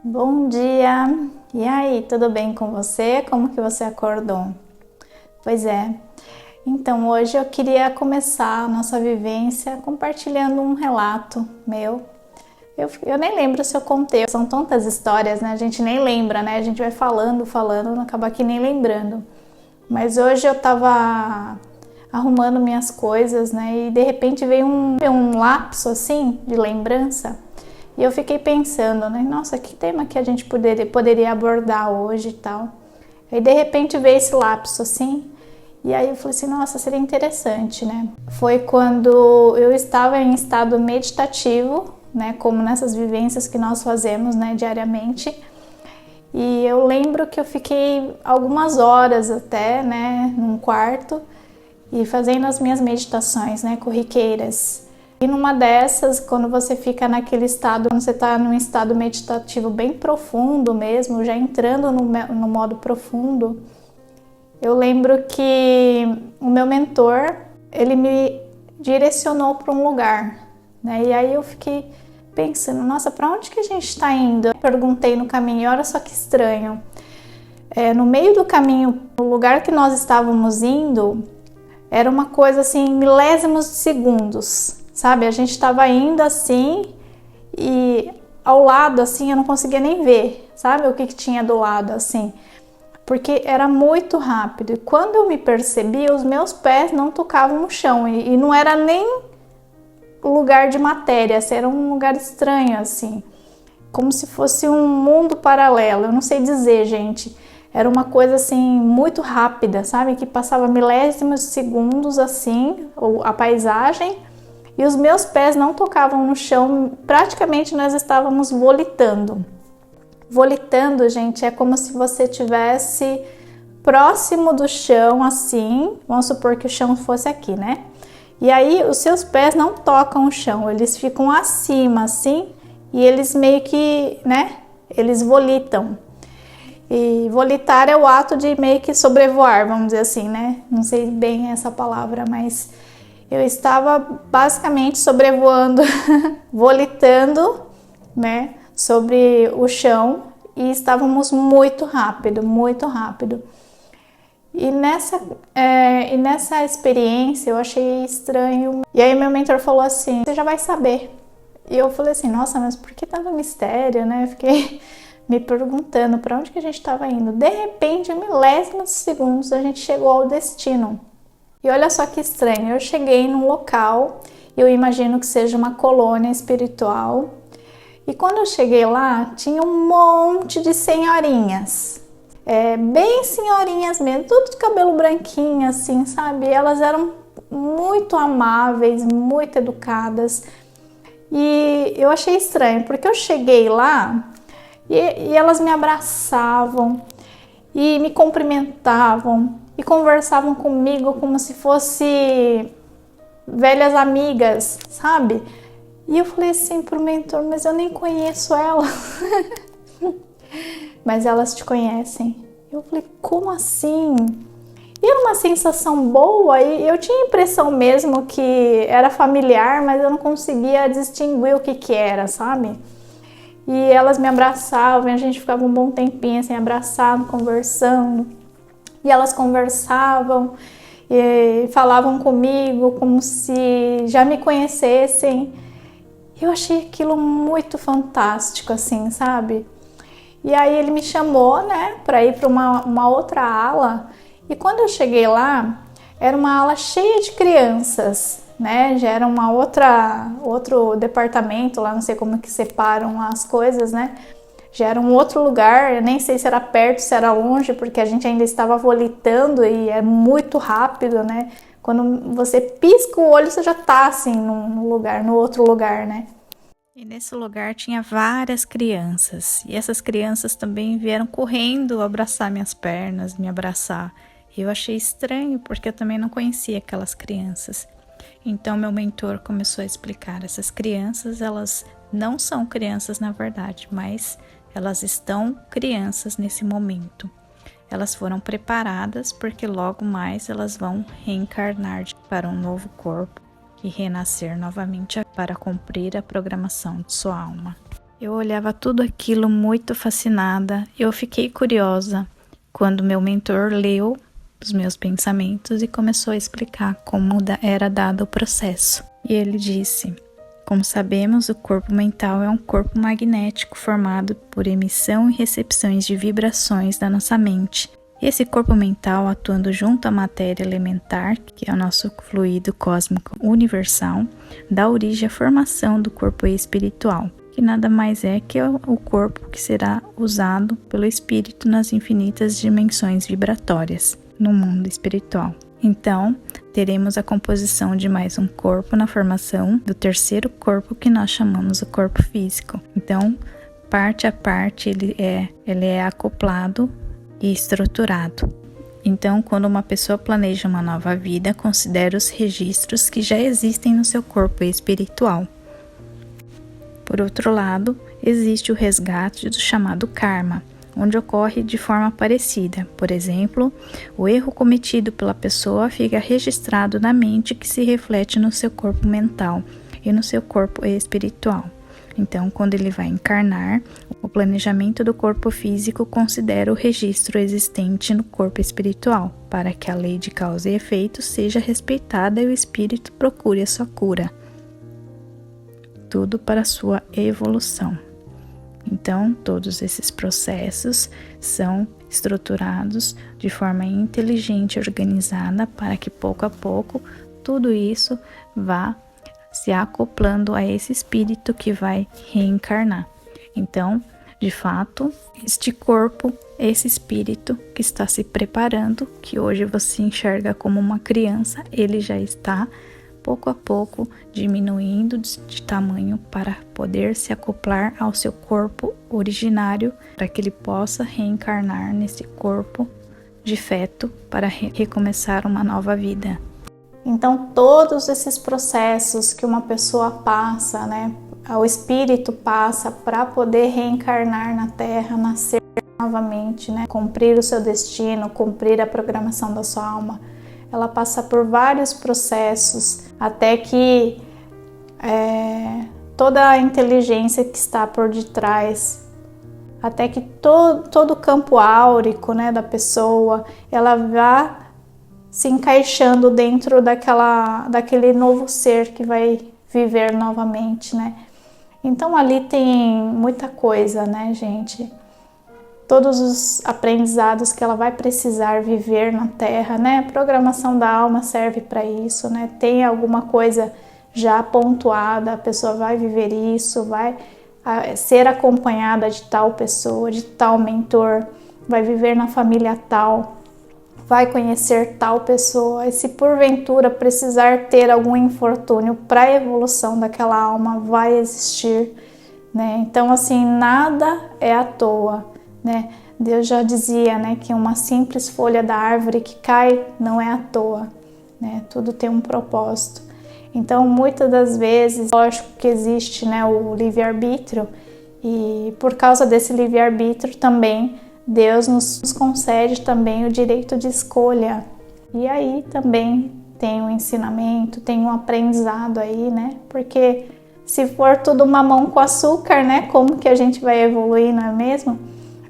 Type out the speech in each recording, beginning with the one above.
Bom dia! E aí, tudo bem com você? Como que você acordou? Pois é, então hoje eu queria começar a nossa vivência compartilhando um relato meu. Eu nem lembro se eu contei, são tantas histórias, né? A gente nem lembra, né? A gente vai falando, acaba aqui nem lembrando. Mas hoje eu tava arrumando minhas coisas, né? E de repente veio um lapso assim de lembrança. E eu fiquei pensando, né? Nossa, que tema que a gente poderia abordar hoje e tal. Aí de repente veio esse lapso assim. E aí eu falei assim, nossa, seria interessante, né? Foi quando eu estava em estado meditativo, né? Como nessas vivências que nós fazemos, né? Diariamente. E eu lembro que eu fiquei algumas horas até, né? Num quarto e fazendo as minhas meditações, né? Corriqueiras. E numa dessas, quando você fica naquele estado, quando você está num estado meditativo bem profundo mesmo, já entrando no modo profundo, eu lembro que o meu mentor, ele me direcionou para um lugar, né? E aí eu fiquei pensando, nossa, para onde que a gente está indo? Eu perguntei no caminho, olha só que estranho. No meio do caminho, no lugar que nós estávamos indo, era uma coisa assim, milésimos de segundos. Sabe, a gente estava indo assim e ao lado assim eu não conseguia nem ver, sabe, o que tinha do lado assim, porque era muito rápido. E quando eu me percebi, os meus pés não tocavam no chão e não era nem lugar de matéria, era um lugar estranho assim, como se fosse um mundo paralelo. Eu não sei dizer, gente. Era uma coisa assim muito rápida, sabe, que passava milésimos de segundos assim, ou a paisagem. E os meus pés não tocavam no chão, praticamente nós estávamos volitando. Volitando, gente, é como se você estivesse próximo do chão, assim, vamos supor que o chão fosse aqui, né? E aí os seus pés não tocam o chão, eles ficam acima, assim, e eles meio que, né, eles volitam. E volitar é o ato de meio que sobrevoar, vamos dizer assim, né? Não sei bem essa palavra, mas eu estava basicamente sobrevoando, volitando, né, sobre o chão e estávamos muito rápido, muito rápido. E nessa experiência eu achei estranho. E aí meu mentor falou assim, você já vai saber. E eu falei assim, nossa, mas por que tanto mistério, né? Eu fiquei me perguntando para onde que a gente estava indo. De repente, em milésimos de segundos, a gente chegou ao destino. E olha só que estranho, eu cheguei num local, eu imagino que seja uma colônia espiritual, e quando eu cheguei lá, tinha um monte de senhorinhas, bem senhorinhas mesmo, tudo de cabelo branquinho assim, sabe? Elas eram muito amáveis, muito educadas, e eu achei estranho, porque eu cheguei lá e elas me abraçavam e me cumprimentavam e conversavam comigo como se fosse velhas amigas, sabe? E eu falei assim pro mentor, mas eu nem conheço ela. Mas elas te conhecem. Eu falei, como assim? E era uma sensação boa e eu tinha a impressão mesmo que era familiar, mas eu não conseguia distinguir o que era, sabe? E elas me abraçavam e a gente ficava um bom tempinho assim, abraçado, conversando. E elas conversavam e falavam comigo como se já me conhecessem. Eu achei aquilo muito fantástico, assim, sabe? E aí ele me chamou, né, para ir para uma outra ala. E quando eu cheguei lá, era uma ala cheia de crianças, né? Já era outro departamento lá, não sei como que separam as coisas, né? Já era um outro lugar, eu nem sei se era perto, se era longe, porque a gente ainda estava volitando e é muito rápido, né? Quando você pisca o olho, você já tá assim no outro lugar, né? E nesse lugar tinha várias crianças, e essas crianças também vieram correndo abraçar minhas pernas, me abraçar. E eu achei estranho, porque eu também não conhecia aquelas crianças. Então meu mentor começou a explicar, essas crianças, elas não são crianças na verdade, mas elas estão crianças nesse momento. Elas foram preparadas porque logo mais elas vão reencarnar para um novo corpo e renascer novamente para cumprir a programação de sua alma. Eu olhava tudo aquilo muito fascinada. Eu fiquei curiosa quando meu mentor leu os meus pensamentos e começou a explicar como era dado o processo. E ele disse: como sabemos, o corpo mental é um corpo magnético formado por emissão e recepções de vibrações da nossa mente. Esse corpo mental, atuando junto à matéria elementar, que é o nosso fluido cósmico universal, dá origem à formação do corpo espiritual, que nada mais é que o corpo que será usado pelo espírito nas infinitas dimensões vibratórias no mundo espiritual. Então, teremos a composição de mais um corpo na formação do terceiro corpo, que nós chamamos o corpo físico. Então, parte a parte, ele é acoplado e estruturado. Então, quando uma pessoa planeja uma nova vida, considere os registros que já existem no seu corpo espiritual. Por outro lado, existe o resgate do chamado karma, onde ocorre de forma parecida. Por exemplo, o erro cometido pela pessoa fica registrado na mente, que se reflete no seu corpo mental e no seu corpo espiritual. Então, quando ele vai encarnar, o planejamento do corpo físico considera o registro existente no corpo espiritual, para que a lei de causa e efeito seja respeitada e o espírito procure a sua cura. Tudo para a sua evolução. Então, todos esses processos são estruturados de forma inteligente e organizada para que pouco a pouco tudo isso vá se acoplando a esse espírito que vai reencarnar. Então, de fato, este corpo, esse espírito que está se preparando, que hoje você enxerga como uma criança, ele já está pouco a pouco diminuindo de tamanho para poder se acoplar ao seu corpo originário, para que ele possa reencarnar nesse corpo de feto para recomeçar uma nova vida. Então, todos esses processos que uma pessoa passa, né, o espírito passa para poder reencarnar na Terra, nascer novamente, né, cumprir o seu destino, cumprir a programação da sua alma, ela passa por vários processos até que toda a inteligência que está por detrás, até que todo o campo áurico, né, da pessoa, ela vá se encaixando dentro daquele novo ser que vai viver novamente, né? Então ali tem muita coisa, né, gente? Todos os aprendizados que ela vai precisar viver na Terra, né? A programação da alma serve para isso, né? Tem alguma coisa já pontuada, a pessoa vai viver isso, vai ser acompanhada de tal pessoa, de tal mentor, vai viver na família tal, vai conhecer tal pessoa, e se porventura precisar ter algum infortúnio para a evolução daquela alma, vai existir, né? Então, assim, nada é à toa, né? Deus já dizia, né, que uma simples folha da árvore que cai não é à toa, né? Tudo tem um propósito. Então, muitas das vezes, lógico que existe, né, o livre-arbítrio, e por causa desse livre-arbítrio também Deus nos concede também o direito de escolha. E aí também tem um ensinamento, tem um aprendizado aí, né? Porque se for tudo mamão com açúcar, né? Como que a gente vai evoluir, não é mesmo?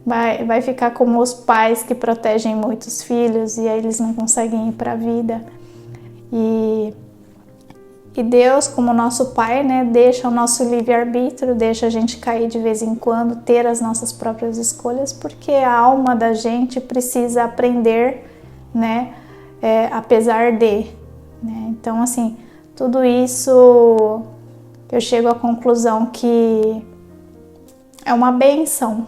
Vai ficar como os pais que protegem muitos filhos e aí eles não conseguem ir para a vida. E Deus, como nosso Pai, né, deixa o nosso livre-arbítrio, deixa a gente cair de vez em quando, ter as nossas próprias escolhas, porque a alma da gente precisa aprender, né, apesar de, né? Então, assim, tudo isso eu chego à conclusão que é uma bênção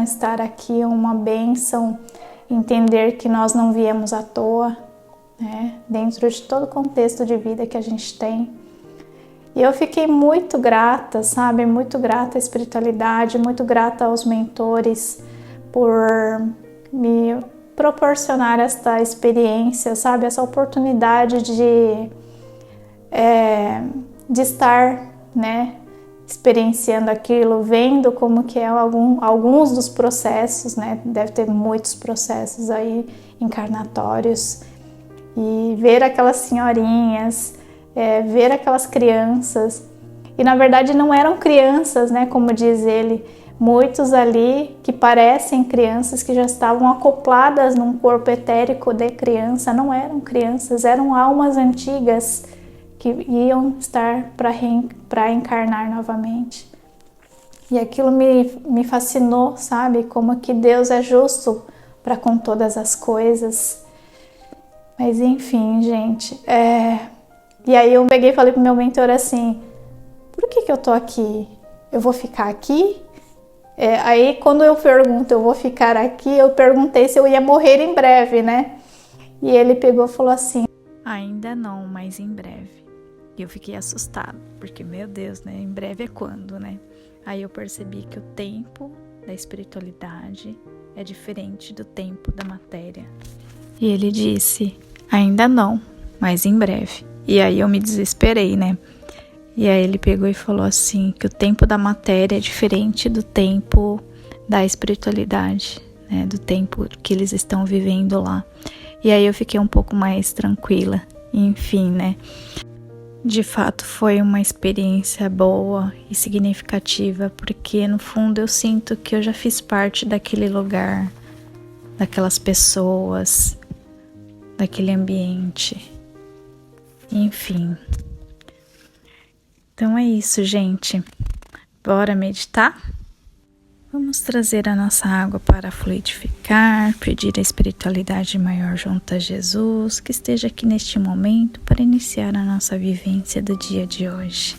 estar aqui, é uma bênção entender que nós não viemos à toa, né, dentro de todo o contexto de vida que a gente tem. E eu fiquei muito grata, sabe? Muito grata à espiritualidade, muito grata aos mentores por me proporcionar esta experiência, sabe? Essa oportunidade de estar, né, experienciando aquilo, vendo como que é alguns dos processos, né? Deve ter muitos processos aí encarnatórios. E ver aquelas senhorinhas, ver aquelas crianças. E na verdade não eram crianças, né, como diz ele. Muitos ali que parecem crianças, que já estavam acopladas num corpo etérico de criança, não eram crianças, eram almas antigas que iam estar para encarnar novamente. E aquilo me fascinou, sabe? Como que Deus é justo para com todas as coisas. Mas enfim, gente. E aí eu peguei e falei pro meu mentor assim: por que eu tô aqui? Eu vou ficar aqui? Aí quando eu pergunto, eu vou ficar aqui, eu perguntei se eu ia morrer em breve, né? E ele pegou e falou assim: ainda não, mas em breve. E eu fiquei assustada, porque, meu Deus, né? Em breve é quando, né? Aí eu percebi que o tempo da espiritualidade é diferente do tempo da matéria. E ele disse: ainda não, mas em breve. E aí eu me desesperei, né? E aí ele pegou e falou assim, que o tempo da matéria é diferente do tempo da espiritualidade, né? Do tempo que eles estão vivendo lá. E aí eu fiquei um pouco mais tranquila. Enfim, né? De fato foi uma experiência boa e significativa, porque no fundo eu sinto que eu já fiz parte daquele lugar, daquelas pessoas, daquele ambiente. Enfim. Então é isso, gente. Bora meditar? Vamos trazer a nossa água para fluidificar, pedir a espiritualidade maior junto a Jesus, que esteja aqui neste momento para iniciar a nossa vivência do dia de hoje.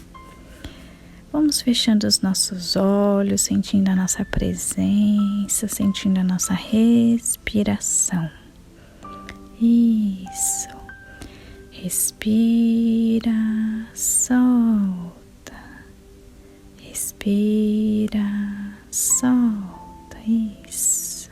Vamos fechando os nossos olhos, sentindo a nossa presença, sentindo a nossa respiração. Isso. Respira, solta. Respira, solta, isso.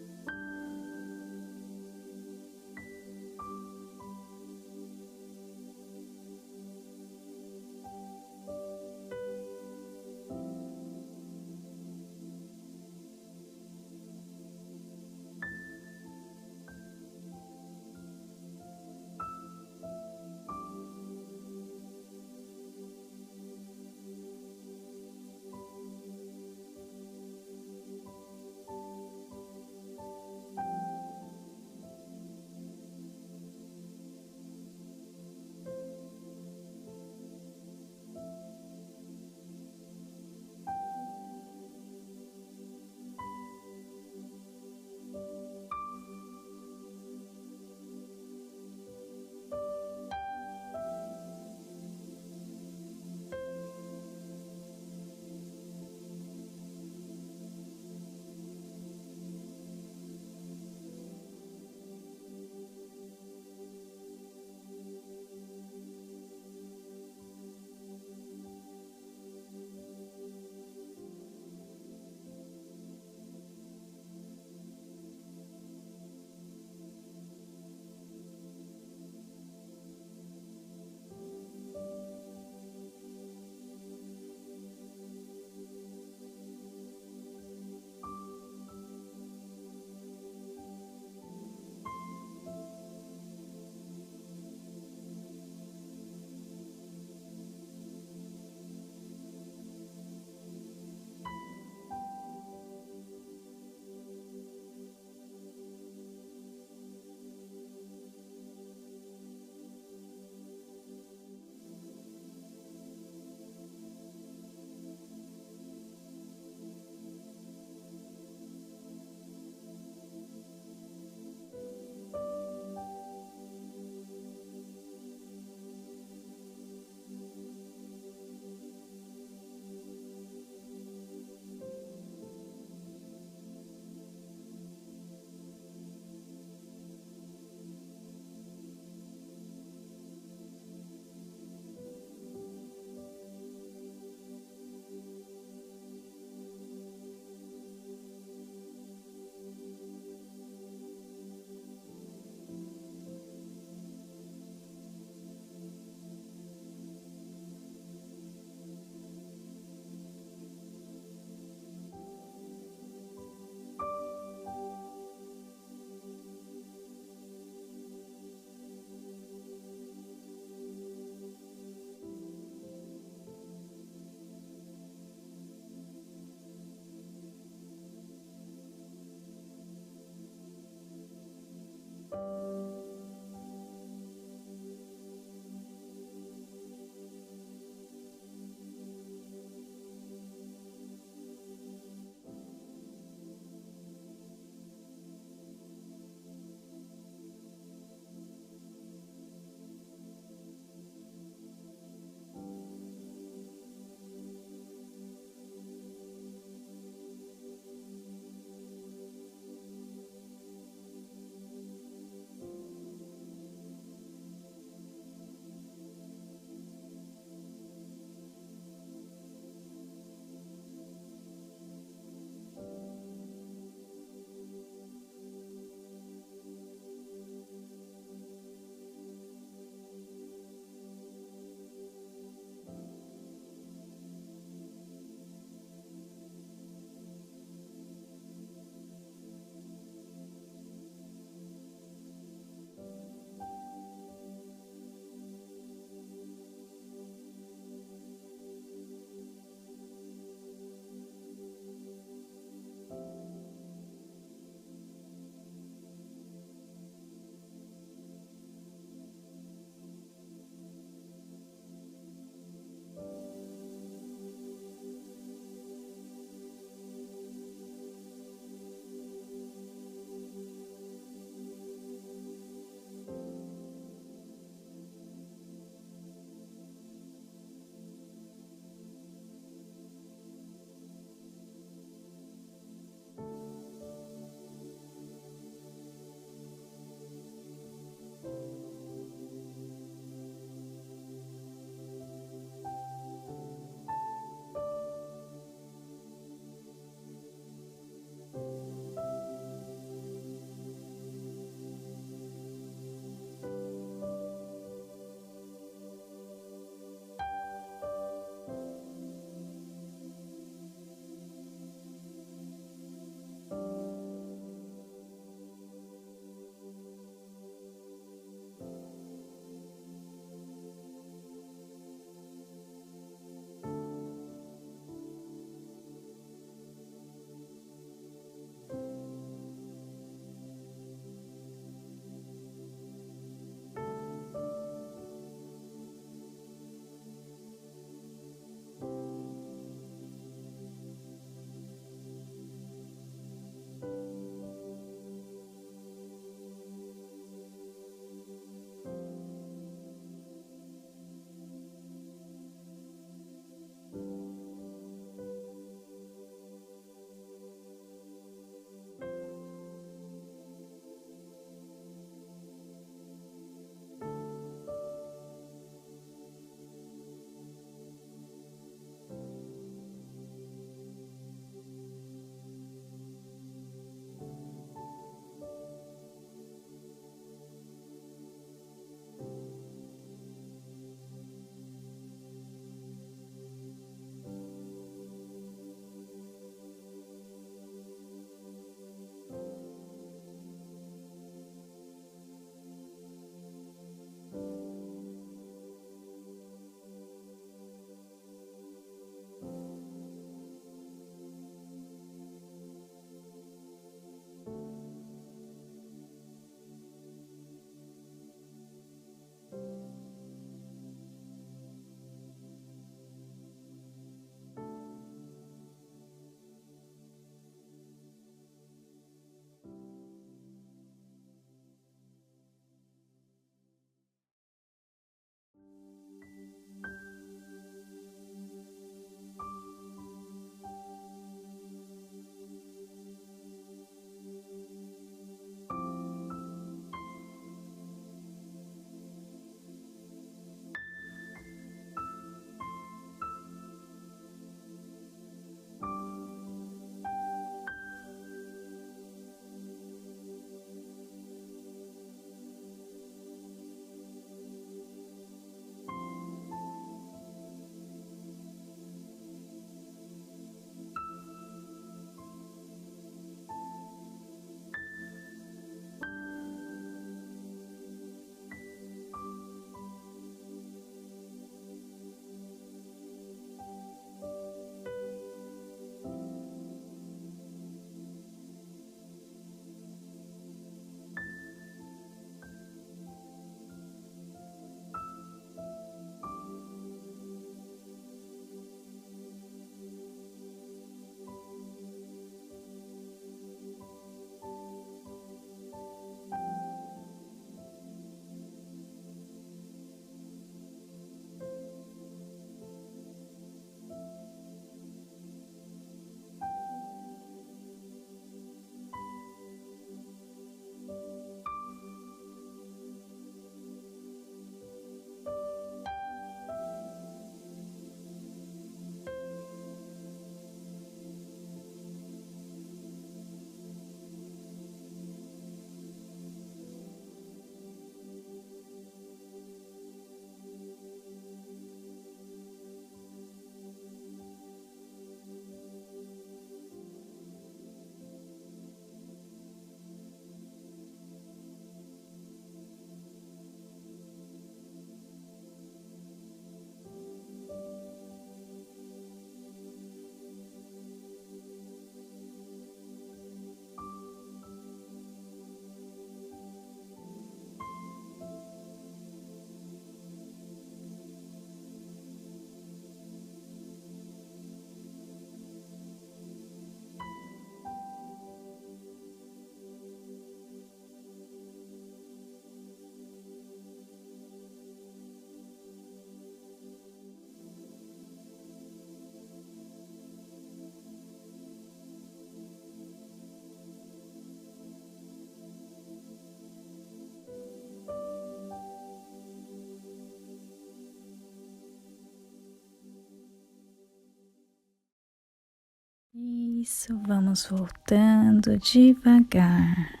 Isso, vamos voltando devagar,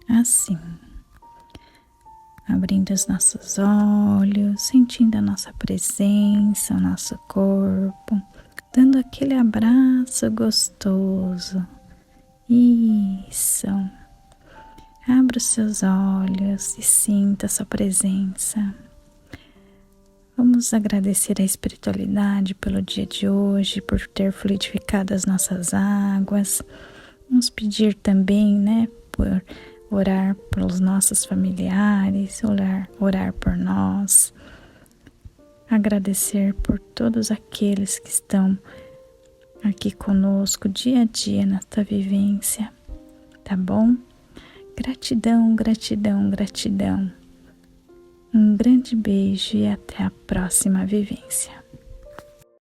assim, abrindo os nossos olhos, sentindo a nossa presença, o nosso corpo, dando aquele abraço gostoso. Isso. Abra os seus olhos e sinta a sua presença. Vamos agradecer a espiritualidade pelo dia de hoje, por ter fluidificado as nossas águas. Vamos pedir também, por orar pelos nossos familiares, orar por nós. Agradecer por todos aqueles que estão aqui conosco dia a dia nesta vivência, tá bom? Gratidão, gratidão, gratidão. Um grande beijo e até a próxima vivência.